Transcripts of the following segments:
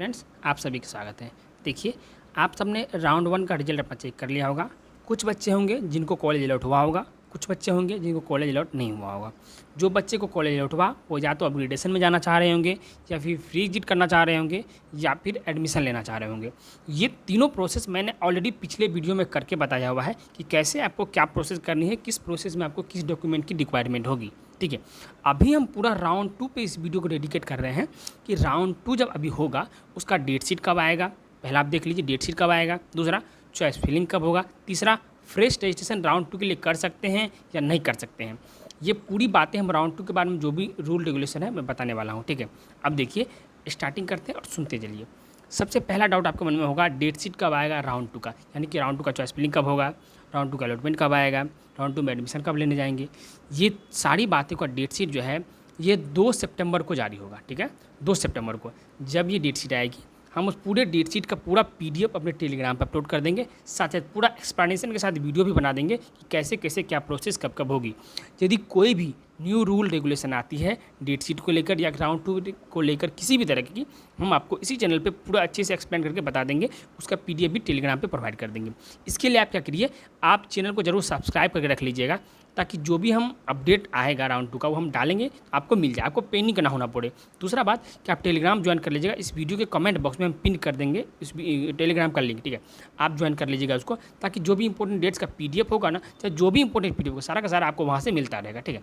Friends, आप सभी का स्वागत है। देखिए, आप सबने राउंड 1 का रिजल्ट अपना चेक कर लिया होगा। कुछ बच्चे होंगे जिनको कॉलेज अलॉट हुआ होगा, कुछ बच्चे होंगे जिनको कॉलेज अलॉट नहीं हुआ होगा। जो बच्चे को कॉलेज अलॉट हुआ वो या तो अपग्रेडेशन में जाना चाह रहे होंगे, या फिर फ्री एग्जिट करना चाह रहे होंगे, या फिर एडमिशन लेना चाह रहे होंगे। ये तीनों प्रोसेस मैंने ऑलरेडी पिछले वीडियो में करके बताया हुआ है कि कैसे आपको क्या प्रोसेस करनी है, किस प्रोसेस में आपको किस डॉक्यूमेंट की रिक्वायरमेंट होगी। ठीक है, अभी हम पूरा राउंड 2 पे इस वीडियो को डेडिकेट कर रहे हैं कि राउंड 2 जब अभी होगा उसका डेट शीट कब आएगा। पहला आप देख लीजिए डेट शीट कब आएगा, दूसरा चॉइस फिलिंग कब होगा, तीसरा फ्रेश रजिस्ट्रेशन राउंड 2 के लिए कर सकते हैं या नहीं कर सकते हैं। ये पूरी बातें हम राउंड 2 के बारे में जो भी रूल रेगुलेशन है मैं बताने वाला हूँ। ठीक है, अब देखिए स्टार्टिंग करते हैं और सुनते चलिए। सबसे पहला डाउट आपके मन में होगा डेट शीट कब आएगा राउंड 2 का, यानी कि राउंड 2 का चॉइस फिलिंग कब होगा, राउंड 2 का अलॉटमेंट कब आएगा, राउंड 2 में एडमिशन कब लेने जाएंगे। ये सारी बातें का डेट शीट जो है ये 2 सितंबर को जारी होगा। ठीक है, 2 सितंबर को जब ये डेट शीट आएगी हम उस पूरे डेट शीट का पूरा पीडीएफ अपने टेलीग्राम पर अपलोड कर देंगे, साथ साथ पूरा एक्सप्लेनेशन के साथ वीडियो भी बना देंगे कि कैसे कैसे क्या प्रोसेस कब कब होगी। यदि कोई भी न्यू रूल रेगुलेशन आती है डेट शीट को लेकर या राउंड 2 को लेकर किसी भी तरह की, हम आपको इसी चैनल पे पूरा अच्छे से एक्सप्लेन करके बता देंगे, उसका पीडीएफ भी टेलीग्राम पे प्रोवाइड कर देंगे। इसके लिए आप क्या करिए, आप चैनल को जरूर सब्सक्राइब करके रख लीजिएगा, ताकि जो भी हम अपडेट आएगा राउंड 2 का वो हम डालेंगे आपको मिल जाए, आपको पे नहीं करना होना पड़े। दूसरा बात कि आप टेलीग्राम ज्वाइन कर लीजिएगा, इस वीडियो के कमेंट बॉक्स में हम पिन कर देंगे इस टेलीग्राम का लिंक। ठीक है, आप ज्वाइन कर लीजिएगा उसको, ताकि जो भी इंपॉर्टेंट डेट्स का पीडीएफ होगा ना, चाहे जो भी इंपॉर्टेंट पीडीएफ होगा सारा का सारा आपको वहाँ से मिलता रहेगा। ठीक है,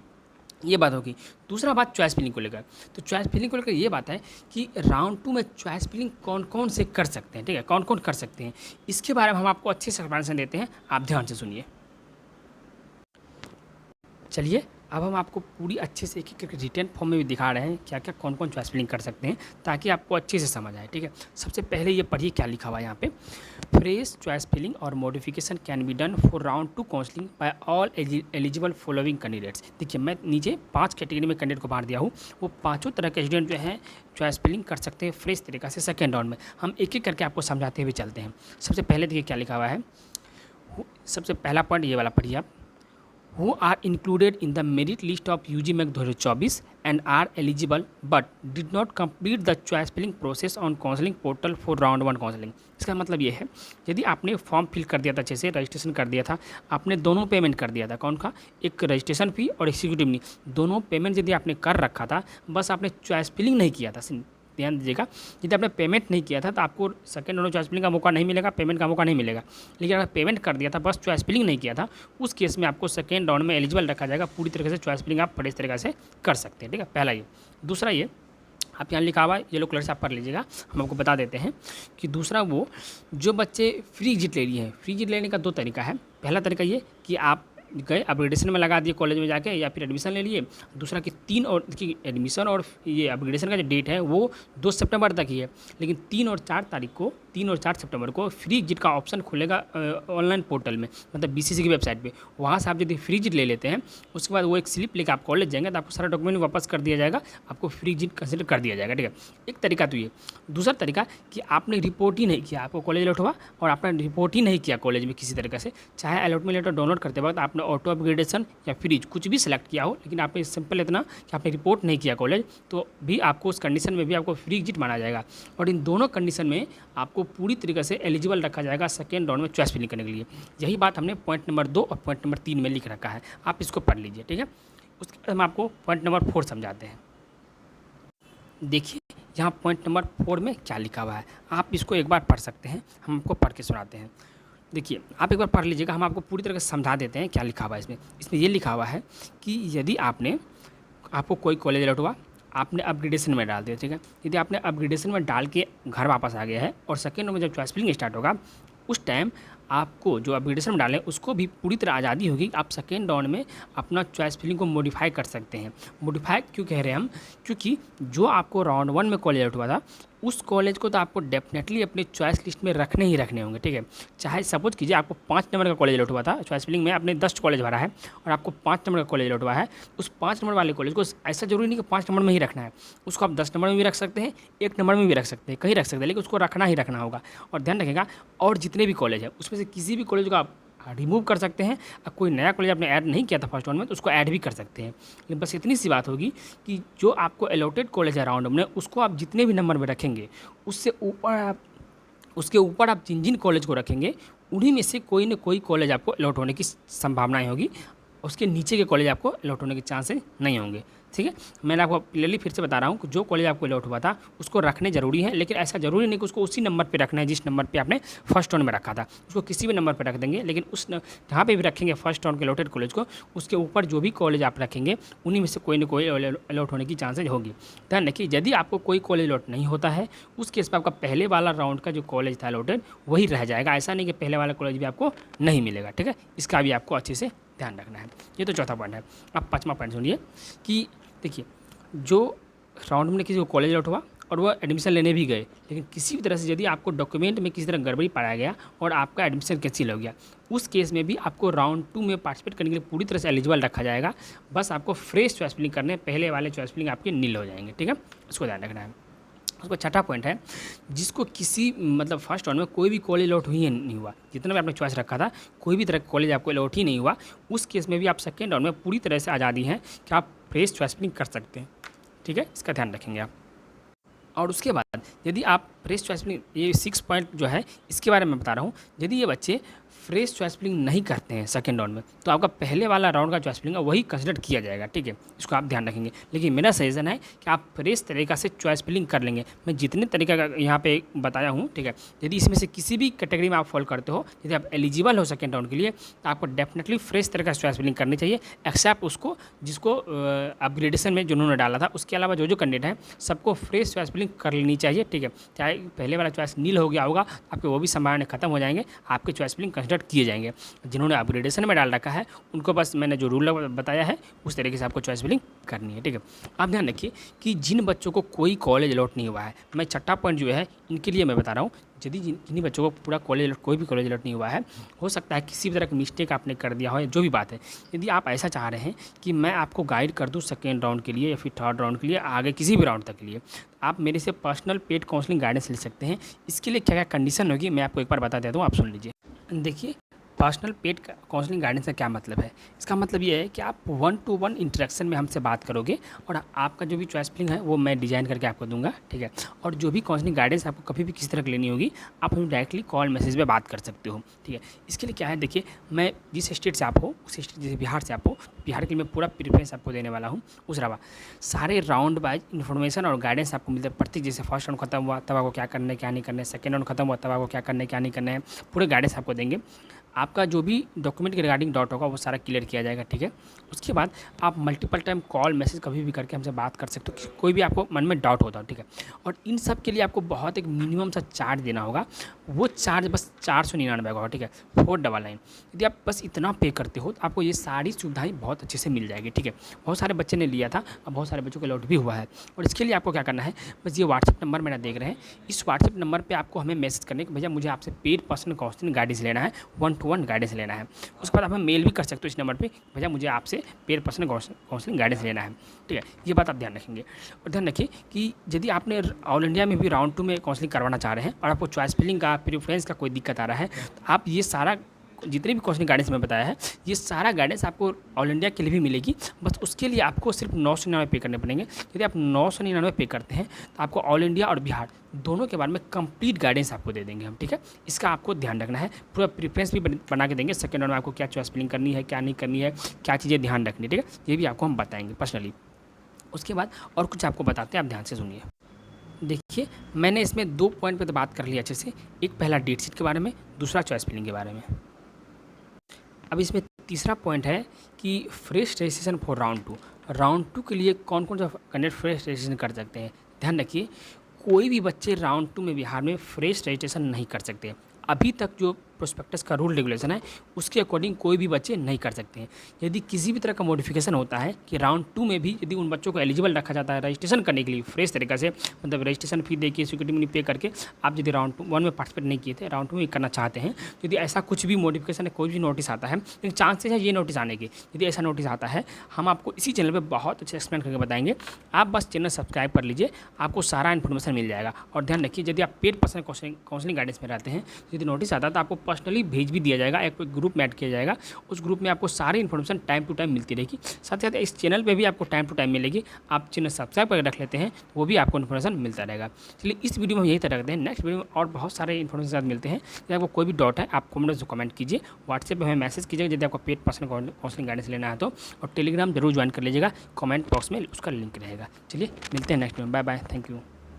ये बात होगी। दूसरा बात चॉइस फिलिंग को लेकर, तो चॉइस फिलिंग को लेकर ये बात है कि राउंड 2 में चॉइस फिलिंग कौन कौन से कर सकते हैं। ठीक है, कौन कौन कर सकते हैं इसके बारे में हम आपको अच्छे से एक्सप्लेनेशन देते हैं, आप ध्यान से सुनिए। चलिए अब हम आपको पूरी अच्छे से एक एक करके रिटर्न फॉर्म में भी दिखा रहे हैं क्या क्या कौन कौन चॉइस फिलिंग कर सकते हैं, ताकि आपको अच्छे से समझ आए। ठीक है, सबसे पहले ये पढ़िए क्या लिखा हुआ है यहाँ पे, फ्रेश चॉइस फिलिंग और modification can be done for round 2 counselling by all eligible following candidates. देखिए मैं नीचे 5 कैटेगरी में कैंडिडेट को बांट दिया हूँ, वो पाँचों तरह के स्टूडेंट जो हैं चॉइस फिलिंग कर सकते हैं फ्रेश तरीका से सेकेंड राउंड में। हम एक एक करके आपको समझाते हुए चलते हैं। सबसे पहले देखिए क्या लिखा हुआ है, सबसे पहला पॉइंट ये वाला पढ़िए आप, who are included in the merit list of UG MEC 2024 and are eligible but did not complete the choice filling process on counseling portal for round 1 counseling। इसका मतलब ये है, यदि आपने फॉर्म फिल कर दिया था, अच्छे से रजिस्ट्रेशन कर दिया था, आपने दोनों पेमेंट कर दिया था, कौन का, एक रजिस्ट्रेशन फ़ी और एग्जीक्यूटिव नहीं, दोनों पेमेंट यदि आपने कर रखा था, बस आपने चॉइस फिलिंग नहीं किया था। ध्यान दीजिएगा, यदि आपने पेमेंट नहीं किया था तो आपको सेकंड राउंड चॉइस फिलिंग का मौका नहीं मिलेगा, पेमेंट का मौका नहीं मिलेगा। लेकिन अगर पेमेंट कर दिया था बस चॉइस फिलिंग नहीं किया था, उस केस में आपको सेकंड राउंड में एलिजिबल रखा जाएगा, पूरी तरीके से चॉइस फिलिंग आप फ्रेश तरीके से कर सकते हैं। ठीक है, पहला ये। दूसरा ये आप यहाँ लिखा हुआ है येलो कलर से आप पढ़ लीजिएगा, हम आपको बता देते हैं कि दूसरा वो जो बच्चे फ्री एग्जिट ले लिए हैं, फ्री एग्जिट लेने का 2 तरीका है। पहला तरीका ये कि आप गए अपग्रेडेशन में लगा दिए कॉलेज में जाके, या फिर एडमिशन ले लिए। दूसरा कि 3 और देखिए एडमिशन और ये अपग्रेडेशन का जो डेट है वो 2 सितंबर तक ही है, लेकिन 3 और 4 सितंबर को फ्री एग्जिट का ऑप्शन खुलेगा ऑनलाइन पोर्टल में, मतलब बीसीसी की वेबसाइट पे। वहाँ से आप यदि फ्री एग्जिट ले लेते हैं, उसके बाद वो एक स्लिप लेकर आप कॉलेज जाएंगे तो आपको सारा डॉक्यूमेंट वापस कर दिया जाएगा, आपको फ्री एग्जिट कंसिडर कर दिया जाएगा। ठीक है, एक तरीका तो ये। दूसरा तरीका कि आपने रिपोर्ट ही नहीं किया, आपको कॉलेज अलॉट हुआ और आपने रिपोर्ट ही नहीं किया कॉलेज में किसी तरीके से, चाहे अलॉटमेंट लेटर डाउनलोड करते वक्त आपने ऑटो अपग्रेडेशन या फ्रीज कुछ भी सिलेक्ट किया हो, लेकिन आपने सिंपल इतना कि आपने रिपोर्ट नहीं किया कॉलेज, तो भी आपको उस कंडीशन में भी आपको फ्री एग्जिट माना जाएगा। और इन दोनों कंडीशन में आपको पूरी तरीके से एलिजिबल रखा जाएगा सेकेंड राउंड में चॉइस फिलिंग करने के लिए। यही बात हमने पॉइंट नंबर 2 और पॉइंट नंबर 3 में लिख रखा है, आप इसको पढ़ लीजिए। ठीक है, उसके बाद हम आपको पॉइंट नंबर 4 समझाते हैं। देखिए यहाँ पॉइंट नंबर 4 में क्या लिखा हुआ है, आप इसको एक बार पढ़ सकते हैं, हम आपको पढ़ के सुनाते हैं। देखिए आप एक बार पढ़ लीजिएगा, हम आपको पूरी तरह से समझा देते हैं क्या लिखा हुआ है इसमें। इसमें ये लिखा हुआ है कि यदि आपको कोई कॉलेज अलॉट हुआ, आपने अपग्रेडेशन में डाल दिया। ठीक है, यदि आपने अपग्रेडेशन में डाल के घर वापस आ गया है और सेकेंड राउंड में जब चॉइस फिलिंग स्टार्ट होगा, उस टाइम आपको जो अपग्रेडेशन में डालें उसको भी पूरी तरह आज़ादी होगी, आप सेकेंड राउंड में अपना चॉइस फिलिंग को मॉडिफाई कर सकते हैं। मॉडिफाई क्यों कह रहे हैं हम, क्योंकि जो आपको राउंड 1 में कॉलेज अलॉट हुआ था, उस कॉलेज को तो आपको डेफिनेटली अपनी चॉइस लिस्ट में रखने ही रखने होंगे। ठीक है, चाहे सपोज कीजिए आपको 5 नंबर का कॉलेज अलॉट हुआ था, चॉइस फिलिंग में आपने 10 कॉलेज भरा है और आपको 5 नंबर का कॉलेज अलॉट हुआ है, उस 5 नंबर वाले कॉलेज को ऐसा जरूरी नहीं कि 5 नंबर में ही रखना है, उसको आप 10 नंबर में भी रख सकते हैं, 1 नंबर में भी रख सकते हैं, कहीं रख सकते हैं, लेकिन उसको रखना ही रखना होगा। और ध्यान रखिएगा, और जितने भी कॉलेज हैं उसमें से किसी भी कॉलेज को आप रिमूव कर सकते हैं, और कोई नया कॉलेज आपने ऐड नहीं किया था फर्स्ट राउंड में तो उसको ऐड भी कर सकते हैं। लेकिन बस इतनी सी बात होगी कि जो आपको अलॉटेड कॉलेज है राउंड में, उसको आप जितने भी नंबर में रखेंगे, उससे ऊपर आप उसके ऊपर आप जिन जिन कॉलेज को रखेंगे, उन्हीं में से कोई ना कोई कॉलेज आपको अलॉट होने की संभावनाएं होगी, उसके नीचे के कॉलेज आपको अलॉट होने के चांसेस नहीं होंगे। ठीक है, मैंने आपको क्लियरली फिर से बता रहा हूँ कि जो कॉलेज आपको अलॉट हुआ था उसको रखने ज़रूरी है, लेकिन ऐसा ज़रूरी नहीं कि उसको उसी नंबर पे रखना है जिस नंबर पे आपने फर्स्ट राउंड में रखा था। उसको किसी भी नंबर पे रख देंगे, लेकिन जहाँ पे भी रखेंगे फर्स्ट राउंड के अलॉटेड कॉलेज को, उसके ऊपर जो भी कॉलेज आप रखेंगे उन्हीं में से कोई ना कोई अलॉट होने की चांसेज होगी। ध्यान रखिए, यदि आपको कोई कॉलेज अलॉट नहीं होता है, उस केस पर आपका पहले वाला राउंड का जो कॉलेज था अलॉटेड वही रह जाएगा। ऐसा नहीं कि पहले वाला कॉलेज भी आपको नहीं मिलेगा। ठीक है, इसका भी आपको अच्छे से ध्यान रखना है। ये तो चौथा पॉइंट है। अब पाँचवा पॉइंट सुनिए कि देखिए, जो राउंड में किसी को कॉलेज अलॉट हुआ और वह एडमिशन लेने भी गए, लेकिन किसी भी तरह से यदि आपको डॉक्यूमेंट में किसी तरह गड़बड़ी पाया गया और आपका एडमिशन कैंसिल हो गया, उस केस में भी आपको राउंड 2 में पार्टिसिपेट करने के लिए पूरी तरह से एलिजिबल रखा जाएगा। बस आपको फ्रेश चॉइस फिलिंग करने, पहले वाले चॉइस फिलिंग आपके नील हो जाएंगे। ठीक है, उसको ध्यान रखना है। उसका छठा पॉइंट है, जिसको किसी मतलब फर्स्ट राउंड में कोई भी कॉलेज अलॉट ही नहीं हुआ, जितना भी आपने चॉइस रखा था कोई भी तरह का कॉलेज आपको अलॉट ही नहीं हुआ, उस केस में भी आप सेकेंड राउंड में पूरी तरह से आज़ादी है कि आप फ्रेश चॉइस फिलिंग कर सकते हैं। ठीक है, इसका ध्यान रखेंगे आप। और उसके बाद यदि आप फ्रेश चॉइस फिलिंग, ये 6 पॉइंट जो है इसके बारे में बता रहा हूँ, यदि ये बच्चे फ्रेश चॉइस फिलिंग नहीं करते हैं सेकंड राउंड में, तो आपका पहले वाला राउंड का चॉइस फिलिंग है वही कंसिडर किया जाएगा। ठीक है, इसको आप ध्यान रखेंगे। लेकिन मेरा सजेशन है कि आप फ्रेश तरीक़ा से चॉइस फिलिंग कर लेंगे। मैं जितने तरीक़ा का यहाँ पे बताया हूँ, ठीक है, यदि इसमें से किसी भी कैटेगरी में आप फॉलो करते हो, यदि आप एलिजिबल हो सेकंड राउंड के लिए, तो आपको डेफिनेटली फ्रेश तरीका से चॉइस फिलिंग करनी चाहिए, एक्सेप्ट उसको जिसको अपग्रेडेशन में जिन्होंने डाला था। उसके अलावा जो कैंडिडेट हैं सबको फ्रेश चॉइस फिलिंग कर लेनी चाहिए। ठीक है, चाहे पहले वाला चॉइस नील हो गया होगा, आपके वो भी संभावना खत्म हो जाएंगे, आपके चॉइस फिलिंग कंसिडर किए जाएंगे। जिन्होंने अपग्रेडेशन में डाल रखा है उनको बस मैंने जो रूल बताया है उस तरीके से आपको चॉइस फिलिंग करनी है। ठीक है, आप ध्यान रखिए कि जिन बच्चों को कोई कॉलेज अलॉट नहीं हुआ है, मैं छठा पॉइंट जो है इनके लिए मैं बता रहा हूँ, यदि जिन्हीं बच्चों को पूरा कॉलेज कोई भी कॉलेज अलॉट नहीं हुआ है, हो सकता है किसी भी तरह की मिस्टेक आपने कर दिया हो, जो भी बात है, यदि आप ऐसा चाह रहे हैं कि मैं आपको गाइड कर दूँ सेकेंड राउंड के लिए या फिर थर्ड राउंड के लिए, आगे किसी भी राउंड तक के लिए, आप मेरे से पर्सनल पेड काउंसलिंग गाइडेंस ले सकते हैं। इसके लिए क्या क्या कंडीशन होगी मैं आपको एक बार बता देता हूँ, आप सुन लीजिए। देखिए, पर्सनल पेड काउंसलिंग गाइडेंस का क्या मतलब है? इसका मतलब ये है कि आप 1-to-1 इंटरेक्शन में हमसे बात करोगे और आपका जो भी चॉइस फिलिंग है वो मैं डिज़ाइन करके आपको दूंगा। ठीक है, और जो भी काउंसलिंग गाइडेंस आपको कभी भी किसी तरह की लेनी होगी, आप हमें डायरेक्टली कॉल मैसेज पे बात कर सकते हो। ठीक है, इसके लिए क्या है, देखिए, मैं जिस स्टेट से आप हो, उस स्टेट जैसे बिहार से आप हो, बिहार के लिए मैं पूरा प्रिफरेंस आपको देने वाला हूँ। उस अलावा सारे राउंड वाइज इन्फॉर्मेशन और गाइडेंस आपको मिलते हैं। प्रत्येक जैसे फर्स्ट राउंड खत्म हुआ तब आपको क्या करना है क्या नहीं करना है, सेकेंड राउंड खत्म हुआ तब आपको क्या करना है क्या नहीं करना है, पूरे गाइडेंस आपको देंगे। आपका जो भी डॉक्यूमेंट के रिगार्डिंग डाउट होगा वो सारा क्लियर किया जाएगा। ठीक है, उसके बाद आप मल्टीपल टाइम कॉल मैसेज कभी भी करके हमसे बात कर सकते हो, कोई भी आपको मन में डाउट होता हो। ठीक है, और इन सब के लिए आपको बहुत एक मिनिमम सा चार्ज देना होगा, वो चार्ज बस 499 का होगा। ठीक है, 499। यदि आप बस इतना पे करते हो तो आपको ये सारी सुविधाएं बहुत अच्छे से मिल जाएगी। ठीक है, बहुत सारे बच्चे ने लिया था, अब बहुत सारे बच्चों को अलॉट भी हुआ है। और इसके लिए आपको क्या करना है, बस ये व्हाट्सएप नंबर मेरा देख रहे हैं, इस व्हाट्सएप नंबर पर आपको हमें मैसेज करने कि भैया मुझे आपसे पेड पर्सनल काउंसलिंग गाइडेंस लेना है, 1-to-1 गाइडेंस लेना है। उसके बाद आप हमें मेल भी कर सकते हो इस नंबर पे, भैया मुझे आपसे पेड पर्सनल काउंसलिंग गाइडेंस लेना है। ठीक है, ये बात आप ध्यान रखेंगे। और ध्यान रखिए कि यदि आपने ऑल इंडिया में भी राउंड 2 में काउंसलिंग करवाना चाह रहे हैं और आपको चॉइस फिलिंग का प्रेफरेंस का कोई दिक्कत आ रहा है, तो आप ये सारा जितने भी काउंसलिंग गाइडेंस में बताया है, ये सारा गाइडेंस आपको ऑल इंडिया के लिए भी मिलेगी। बस उसके लिए आपको सिर्फ 999 पे करने पड़ेंगे। यदि आप 999 पे करते हैं तो आपको ऑल इंडिया और बिहार दोनों के बारे में कंप्लीट गाइडेंस आपको दे देंगे हम। ठीक है, इसका आपको ध्यान रखना है। पूरा प्रेफरेंस भी बना के देंगे, सेकेंड राउंड में आपको क्या चॉइस फिलिंग करनी है क्या नहीं करनी है, क्या चीज़ें ध्यान रखनी है। ठीक है, ये भी आपको हम बताएंगे पर्सनली। उसके बाद और कुछ आपको बताते हैं, आप ध्यान से सुनिए। देखिए, मैंने इसमें 2 पॉइंट पे तो बात कर ली अच्छे से। एक पहला डेट शीट के बारे में, दूसरा चॉइस फिलिंग के बारे में। अब इसमें तीसरा पॉइंट है कि fresh registration for round 2। Round 2 के लिए कौन कौन सा कैंडिडेट फ्रेश रजिस्ट्रेशन कर सकते हैं? ध्यान रखिए, कोई भी बच्चे राउंड 2 में बिहार में फ्रेश रजिस्ट्रेशन नहीं कर सकते। अभी तक जो प्रोस्पेक्टस का रूल रेगुलेशन है उसके अकॉर्डिंग कोई भी बच्चे नहीं कर सकते हैं। यदि किसी भी तरह का मॉडिफिकेशन होता है कि राउंड 2 में भी यदि उन बच्चों को एलिजिबल रखा जाता है रजिस्ट्रेशन करने के लिए फ्रेश तरीका से, मतलब रजिस्ट्रेशन फी देके सिक्योरिटी मनी पे करके, आप यदि राउंड 1 में पार्टिसिपेट नहीं किए थे, राउंड 2 में करना चाहते हैं, यदि ऐसा कुछ भी मॉडिफिकेशन है, कोई भी नोटिस आता है, लेकिन चांसेस है ये नोटिस आने के, यदि ऐसा नोटिस आता है हम आपको इसी चैनल पर बहुत अच्छे एक्सप्लेन करके बताएंगे। आप बस चैनल सब्सक्राइब कर लीजिए, आपको सारा इन्फॉर्मेशन मिल जाएगा। और ध्यान रखिए, यदि आप पेड पर्सनल काउंसलिंग गाइडेंस में रहते हैं, यदि नोटिस आता है तो आपको पर्सनली भेज भी दिया जाएगा, एक ग्रुप में ऐड किया जाएगा। उस ग्रुप में आपको सारी इन्फॉर्मेशन टाइम टू टाइम मिलती रहेगी। साथ ही साथ इस चैनल पे भी आपको टाइम टू टाइम मिलेगी। आप चैनल सब्सक्राइब करके रख लेते हैं, वो भी आपको इन्फॉर्मेशन मिलता रहेगा। चलिए इस वीडियो में हम यही तरह रखते हैं, नेक्स्ट वीडियो में और बहुत सारे इन्फॉर्मेशन के साथ मिलते हैं। यदि आपको कोई भी डाउट है आप कमेंट में कमेंट कीजिए, व्हाट्सएप पर हमें मैसेज कीजिएगा यदि आपको पेड पर्सनल काउंसलिंग गाइडेंस लेना है तो, और टेलीग्राम जरूर ज्वाइन कर लीजिएगा, कमेंट बॉक्स में उसका लिंक रहेगा। चलिए मिलते हैं नेक्स्ट वीडियो में, बाय बाय, थैंक यू।